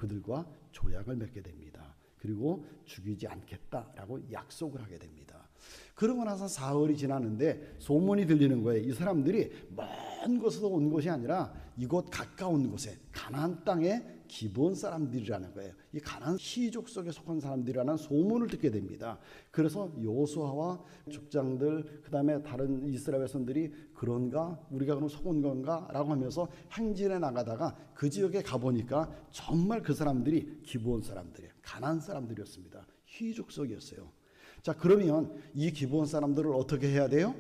그들과 조약을 맺게 됩니다. 그리고 죽이지 않겠다라고 약속을 하게 됩니다. 그러고 나서 사흘이 지났는데 소문이 들리는 거예요. 이 사람들이 먼 곳에서 온 것이 아니라 이곳 가까운 곳에 가나안 땅의 기본 사람들이라는 거예요. 이 가나안 시족 속에 속한 사람들이라는 소문을 듣게 됩니다. 그래서 여호수아와 족장들 그다음에 다른 이스라엘 백성들이 그런가 우리가 그럼 속은 건가 라고 하면서 행진해 나가다가 그 지역에 가보니까 정말 그 사람들이 기브온 사람들이에요. 가나안 사람들이었습니다. 희족속이었어요. 자, 그러면 이 기브온 사람들을 어떻게 해야 돼요?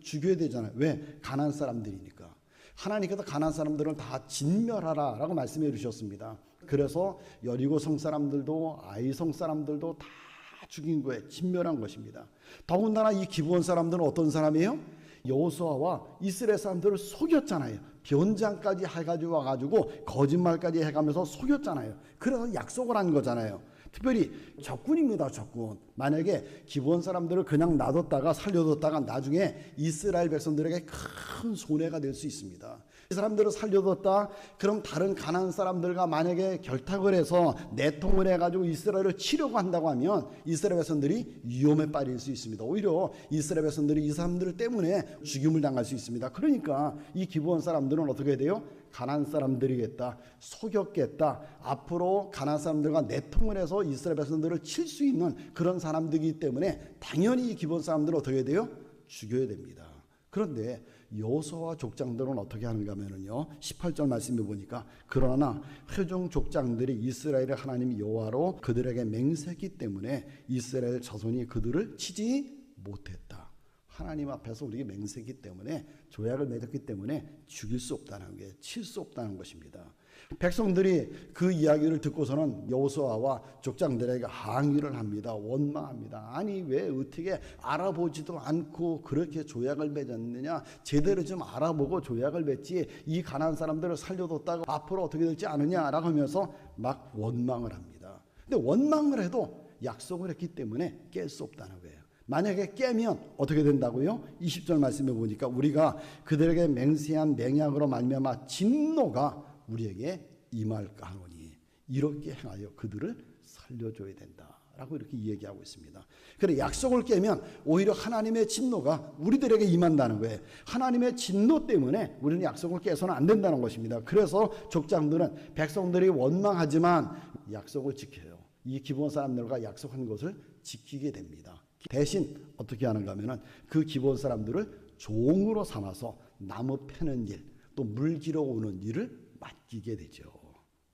죽여야 되잖아요. 왜? 가나안 사람들이니까. 하나님께서 가나안 사람들을 다 진멸하라 라고 말씀해 주셨습니다. 그래서 여리고 성 사람들도 아이 성 사람들도 다 죽인 거예요. 진멸한 것입니다. 더군다나 이 기브온 사람들은 어떤 사람이에요? 여호수아와 이스라엘 사람들을 속였잖아요. 변장까지 해가지고 와가지고 거짓말까지 해가면서 속였잖아요. 그래서 약속을 한 거잖아요. 특별히 적군입니다. 적군. 만약에 기브온 사람들을 그냥 놔뒀다가 살려뒀다가 나중에 이스라엘 백성들에게 큰 손해가 될 수 있습니다. 이 사람들을 살려뒀다 그럼 다른 가나안 사람들과 만약에 결탁을 해서 내통을 해가지고 이스라엘을 치려고 한다고 하면 이스라엘 백성들이 위험에 빠질 수 있습니다. 오히려 이스라엘 백성들이 이 사람들 때문에 죽임을 당할 수 있습니다. 그러니까 이 기브온 사람들은 어떻게 돼요? 가나안 사람들이겠다, 속였겠다, 앞으로 가나안 사람들과 내통을 해서 이스라엘 백성들을 칠 수 있는 그런 사람들이기 때문에 당연히 이 기브온 사람들은 어떻게 돼요? 죽여야 됩니다. 그런데 여호수아와 족장들은 어떻게 하는가 하면요, 18절 말씀해 보니까 그러나 회중 족장들이 이스라엘의 하나님 여호와로 그들에게 맹세했기 때문에 이스라엘 자손이 그들을 치지 못했다. 하나님 앞에서 우리에게 맹세했기 때문에 조약을 맺었기 때문에 죽일 수 없다는 게 칠 수 없다는 것입니다. 백성들이 그 이야기를 듣고서는 여호수아와 족장들에게 항의를 합니다. 원망합니다. 아니 왜 어떻게 알아보지도 않고 그렇게 조약을 맺었느냐. 제대로 좀 알아보고 조약을 맺지 이 가난한 사람들을 살려뒀다가 앞으로 어떻게 될지 아느냐라고 하면서 막 원망을 합니다. 근데 원망을 해도 약속을 했기 때문에 깰 수 없다는 거예요. 만약에 깨면 어떻게 된다고요? 20절 말씀해 보니까 우리가 그들에게 맹세한 맹약으로 말미암아 진노가 우리에게 임할까 하노니 이렇게 행하여 그들을 살려줘야 된다라고 이렇게 얘기하고 있습니다. 그래 약속을 깨면 오히려 하나님의 진노가 우리들에게 임한다는 거예요. 하나님의 진노 때문에 우리는 약속을 깨서는 안 된다는 것입니다. 그래서 족장들은 백성들이 원망하지만 약속을 지켜요. 이 기브온 사람들과 약속한 것을 지키게 됩니다. 대신 어떻게 하는가 하면은 그 기브온 사람들을 종으로 삼아서 나무 패는 일, 또 물 길어 오는 일을 맡기게 되죠.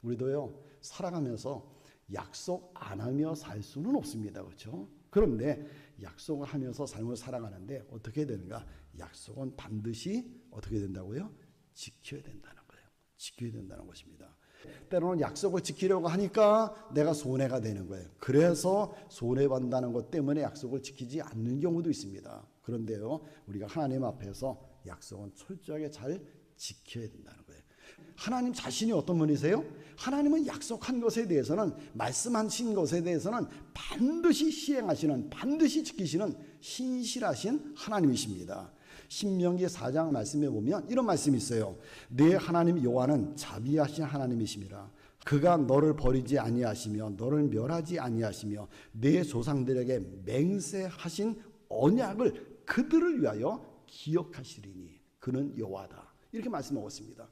우리도요, 살아가면서 약속 안 하며 살 수는 없습니다. 그렇죠? 그런데 약속을 하면서 삶을 살아가는데 어떻게 되는가? 약속은 반드시 어떻게 된다고요? 지켜야 된다는 거예요. 지켜야 된다는 것입니다. 때로는 약속을 지키려고 하니까 내가 손해가 되는 거예요. 그래서 손해본다는 것 때문에 약속을 지키지 않는 경우도 있습니다. 그런데요, 우리가 하나님 앞에서 약속은 철저하게 잘 지켜야 된다는 거예요. 하나님 자신이 어떤 분이세요? 하나님은 약속한 것에 대해서는, 말씀하신 것에 대해서는 반드시 시행하시는, 반드시 지키시는 신실하신 하나님이십니다. 신명기 4장 말씀에 보면 이런 말씀이 있어요. 네 하나님 여호와는 자비하신 하나님이십니다. 그가 너를 버리지 아니하시며 너를 멸하지 아니하시며 네 조상들에게 맹세하신 언약을 그들을 위하여 기억하시리니 그는 여호와다. 이렇게 말씀하고 있습니다.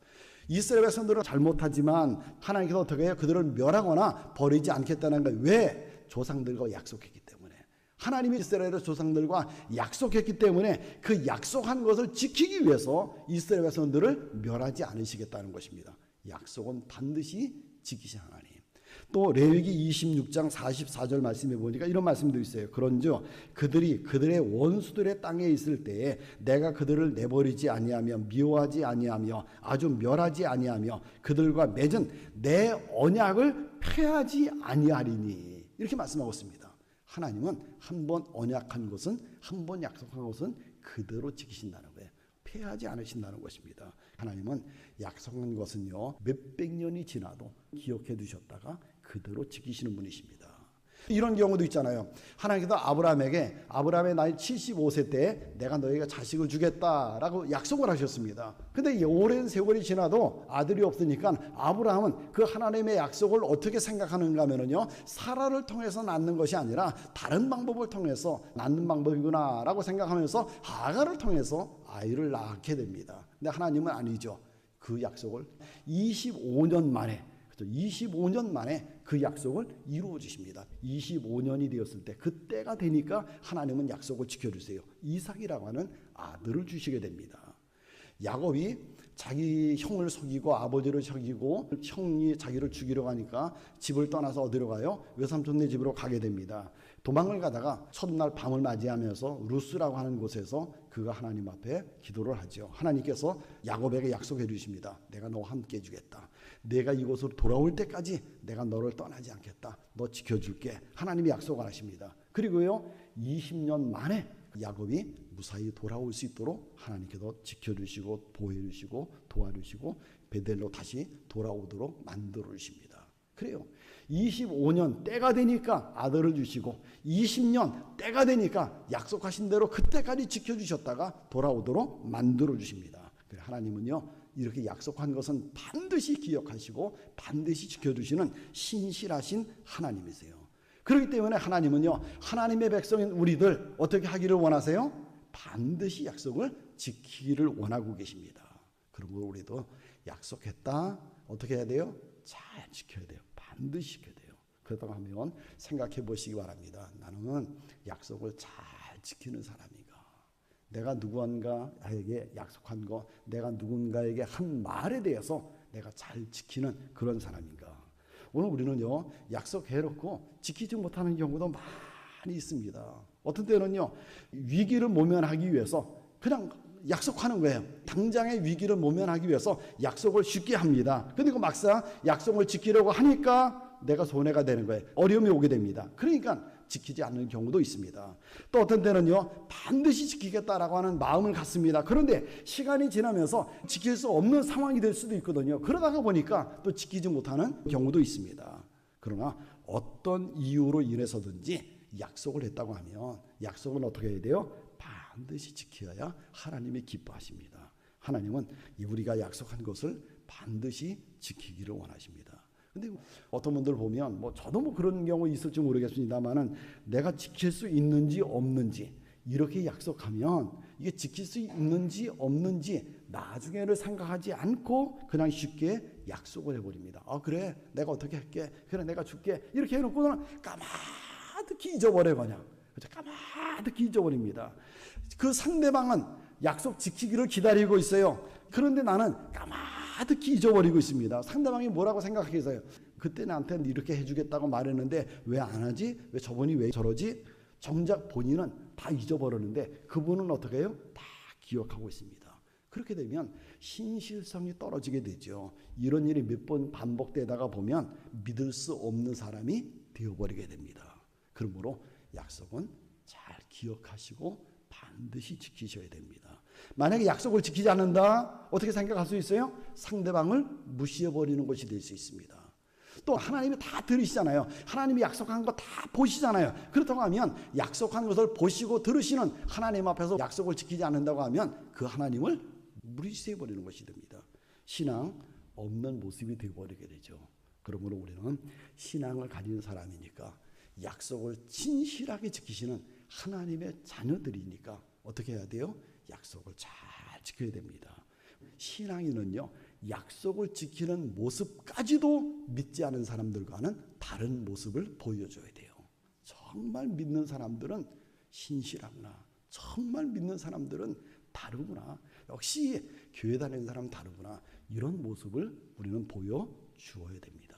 이스라엘 백성들은 잘못하지만 하나님께서 어떻게 해요? 그들을 멸하거나 버리지 않겠다는 거예요. 왜? 조상들과 약속했기 때문에. 하나님이 이스라엘의 조상들과 약속했기 때문에 그 약속한 것을 지키기 위해서 이스라엘 백성들을 멸하지 않으시겠다는 것입니다. 약속은 반드시 지키신 하나님. 또 레위기 26장 44절 말씀해 보니까 이런 말씀도 있어요. 그런즉 그들이 그들의 원수들의 땅에 있을 때에 내가 그들을 내버리지 아니하며 미워하지 아니하며 아주 멸하지 아니하며 그들과 맺은 내 언약을 폐하지 아니하리니 이렇게 말씀하고 있습니다. 하나님은 한 번 언약한 것은, 한 번 약속한 것은 그대로 지키신다는 거예요. 폐하지 않으신다는 것입니다. 하나님은 약속한 것은요, 몇백 년이 지나도 기억해 두셨다가 그대로 지키시는 분이십니다. 이런 경우도 있잖아요. 하나님께서 아브라함의 나이 75세 때 내가 너에게 자식을 주겠다라고 약속을 하셨습니다. 근데 오랜 세월이 지나도 아들이 없으니까 아브라함은 그 하나님의 약속을 어떻게 생각하는가 하면요, 사라를 통해서 낳는 것이 아니라 다른 방법을 통해서 낳는 방법이구나 라고 생각하면서 하갈을 통해서 아이를 낳게 됩니다. 근데 하나님은 아니죠. 그 약속을 25년 만에 그 약속을 이루어 주십니다. 25년이 되었을 때, 그때가 되니까 하나님은 약속을 지켜주세요. 이삭이라고 하는 아들을 주시게 됩니다. 야곱이 자기 형을 속이고 아버지를 속이고 형이 자기를 죽이려고 하니까 집을 떠나서 어디로 가요? 외삼촌네 집으로 가게 됩니다. 도망을 가다가 첫날 밤을 맞이하면서 루스라고 하는 곳에서 그가 하나님 앞에 기도를 하죠. 하나님께서 야곱에게 약속해 주십니다. 내가 너와 함께 해주겠다. 내가 이곳으로 돌아올 때까지 내가 너를 떠나지 않겠다. 너 지켜줄게. 하나님이 약속을 하십니다. 그리고요, 20년 만에 야곱이 무사히 돌아올 수 있도록 하나님께서 지켜주시고 보호해주시고 도와주시고 베델로 다시 돌아오도록 만들어 주십니다. 그래요. 25년 때가 되니까 아들을 주시고 20년 때가 되니까 약속하신 대로 그때까지 지켜주셨다가 돌아오도록 만들어 주십니다. 하나님은요, 이렇게 약속한 것은 반드시 기억하시고 반드시 지켜주시는 신실하신 하나님이세요. 그렇기 때문에 하나님은요, 하나님의 백성인 우리들 어떻게 하기를 원하세요? 반드시 약속을 지키기를 원하고 계십니다. 그러므로 우리도 약속했다, 어떻게 해야 돼요? 잘 지켜야 돼요. 반드시 지켜야 돼요. 그렇다고 하면 생각해 보시기 바랍니다. 나는 약속을 잘 지키는 사람인가? 내가 누군가에게 약속한 거, 내가 누군가에게 한 말에 대해서 내가 잘 지키는 그런 사람인가? 오늘 우리는요, 약속해놓고 지키지 못하는 경우도 많이 있습니다. 어떤 때는요, 위기를 모면하기 위해서 그냥 약속하는 거예요. 당장의 위기를 모면하기 위해서 약속을 쉽게 합니다. 그런데 그 막상 약속을 지키려고 하니까 내가 손해가 되는 거예요. 어려움이 오게 됩니다. 그러니까 지키지 않는 경우도 있습니다. 또 어떤 때는요, 반드시 지키겠다라고 하는 마음을 갖습니다. 그런데 시간이 지나면서 지킬 수 없는 상황이 될 수도 있거든요. 그러다가 보니까 또 지키지 못하는 경우도 있습니다. 그러나 어떤 이유로 인해서든지 약속을 했다고 하면 약속은 어떻게 해야 돼요? 반드시 지켜야 하나님이 기뻐하십니다. 하나님은 우리가 약속한 것을 반드시 지키기를 원하십니다. 근데 어떤 분들 보면 저도 그런 경우 있을지 모르겠습니다만은 내가 지킬 수 있는지 없는지 이렇게 약속하면 이게 지킬 수 있는지 없는지 나중에를 생각하지 않고 그냥 쉽게 약속을 해버립니다. 그래, 내가 어떻게 할게, 그래, 내가 줄게, 이렇게 해놓고는 까마득히 잊어버려요. 그냥 까마득히 잊어버립니다. 그 상대방은 약속 지키기를 기다리고 있어요. 그런데 나는 까마득히 잊어버리고 있습니다. 상대방이 뭐라고 생각하겠어요? 그때 나한테 이렇게 해주겠다고 말했는데 왜 안 하지? 왜 저분이 왜 저러지? 정작 본인은 다 잊어버렸는데 그분은 어떻게 해요? 다 기억하고 있습니다. 그렇게 되면 신실성이 떨어지게 되죠. 이런 일이 몇 번 반복되다가 보면 믿을 수 없는 사람이 되어버리게 됩니다. 그러므로 약속은 잘 기억하시고 반드시 지키셔야 됩니다. 만약에 약속을 지키지 않는다, 어떻게 생각할 수 있어요? 상대방을 무시해버리는 것이 될 수 있습니다. 또 하나님이 다 들으시잖아요. 하나님이 약속한 거 다 보시잖아요. 그렇다고 하면 약속한 것을 보시고 들으시는 하나님 앞에서 약속을 지키지 않는다고 하면 그 하나님을 무시해버리는 것이 됩니다. 신앙 없는 모습이 되어버리게 되죠. 그러므로 우리는 신앙을 가진 사람이니까 약속을 진실하게 지키시는 하나님의 자녀들이니까 어떻게 해야 돼요? 약속을 잘 지켜야 됩니다. 신앙인은요, 약속을 지키는 모습까지도 믿지 않은 사람들과는 다른 모습을 보여줘야 돼요. 정말 믿는 사람들은 신실하구나, 정말 믿는 사람들은 다르구나, 역시 교회 다니는 사람 다르구나, 이런 모습을 우리는 보여주어야 됩니다.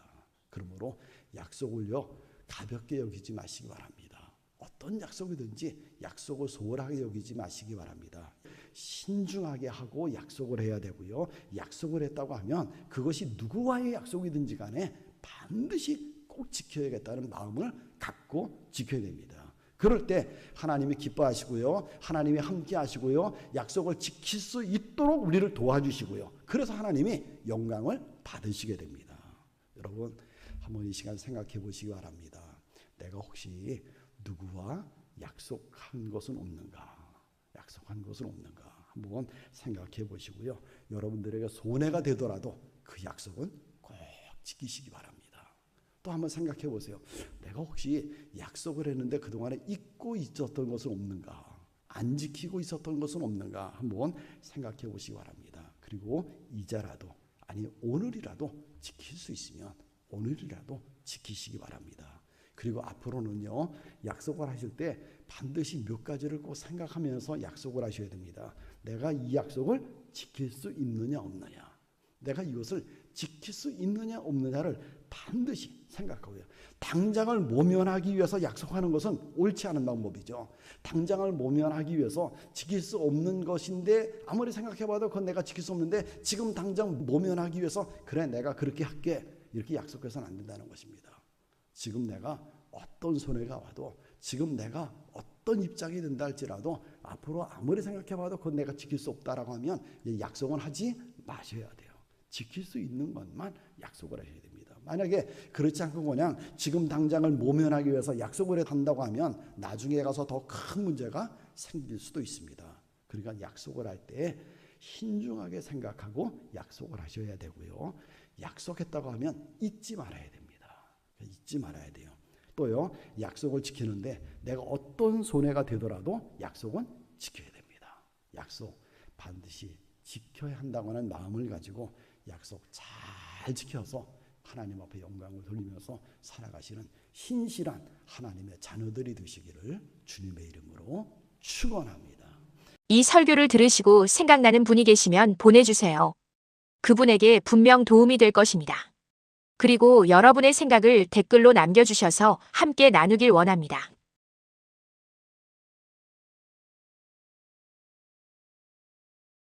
그러므로 약속을요, 가볍게 여기지 마시기 바랍니다. 어떤 약속이든지 약속을 소홀하게 여기지 마시기 바랍니다. 신중하게 하고 약속을 해야 되고요. 약속을 했다고 하면 그것이 누구와의 약속이든지 간에 반드시 꼭 지켜야겠다는 마음을 갖고 지켜야 됩니다. 그럴 때 하나님이 기뻐하시고요. 하나님이 함께 하시고요. 약속을 지킬 수 있도록 우리를 도와주시고요. 그래서 하나님이 영광을 받으시게 됩니다. 여러분, 한번 이 시간 생각해 보시기 바랍니다. 내가 혹시 누구와 약속한 것은 없는가? 약속한 것은 없는가? 한번 생각해 보시고요. 여러분들에게 손해가 되더라도 그 약속은 꼭 지키시기 바랍니다. 또 한번 생각해 보세요. 내가 혹시 약속을 했는데 그동안에 잊고 있었던 것은 없는가? 안 지키고 있었던 것은 없는가? 한번 생각해 보시기 바랍니다. 그리고 이제라도, 아니 오늘이라도 지킬 수 있으면 오늘이라도 지키시기 바랍니다. 그리고 앞으로는요, 약속을 하실 때 반드시 몇 가지를 꼭 생각하면서 약속을 하셔야 됩니다. 내가 이 약속을 지킬 수 있느냐 없느냐, 내가 이것을 지킬 수 있느냐 없느냐를 반드시 생각하고요. 당장을 모면하기 위해서 약속하는 것은 옳지 않은 방법이죠. 당장을 모면하기 위해서 지킬 수 없는 것인데 아무리 생각해봐도 그건 내가 지킬 수 없는데 지금 당장 모면하기 위해서 그래 내가 그렇게 할게 이렇게 약속해서는 안 된다는 것입니다. 지금 내가 어떤 손해가 와도, 지금 내가 어떤 입장이 된다 할지라도 앞으로 아무리 생각해봐도 그건 내가 지킬 수 없다라고 하면 약속은 하지 마셔야 돼요. 지킬 수 있는 것만 약속을 하셔야 됩니다. 만약에 그렇지 않고 그냥 지금 당장을 모면하기 위해서 약속을 한다고 하면 나중에 가서 더 큰 문제가 생길 수도 있습니다. 그러니까 약속을 할 때 신중하게 생각하고 약속을 하셔야 되고요. 약속했다고 하면 잊지 말아야 됩니다. 잊지 말아야 돼요. 또요, 약속을 지키는데 내가 어떤 손해가 되더라도 약속은 지켜야 됩니다. 약속 반드시 지켜야 한다고 하는 마음을 가지고 약속 잘 지켜서 하나님 앞에 영광을 돌리면서 살아가시는 신실한 하나님의 자녀들이 되시기를 주님의 이름으로 축원합니다. 이 설교를 들으시고 생각나는 분이 계시면 보내주세요. 그분에게 분명 도움이 될 것입니다. 그리고 여러분의 생각을 댓글로 남겨주셔서 함께 나누길 원합니다.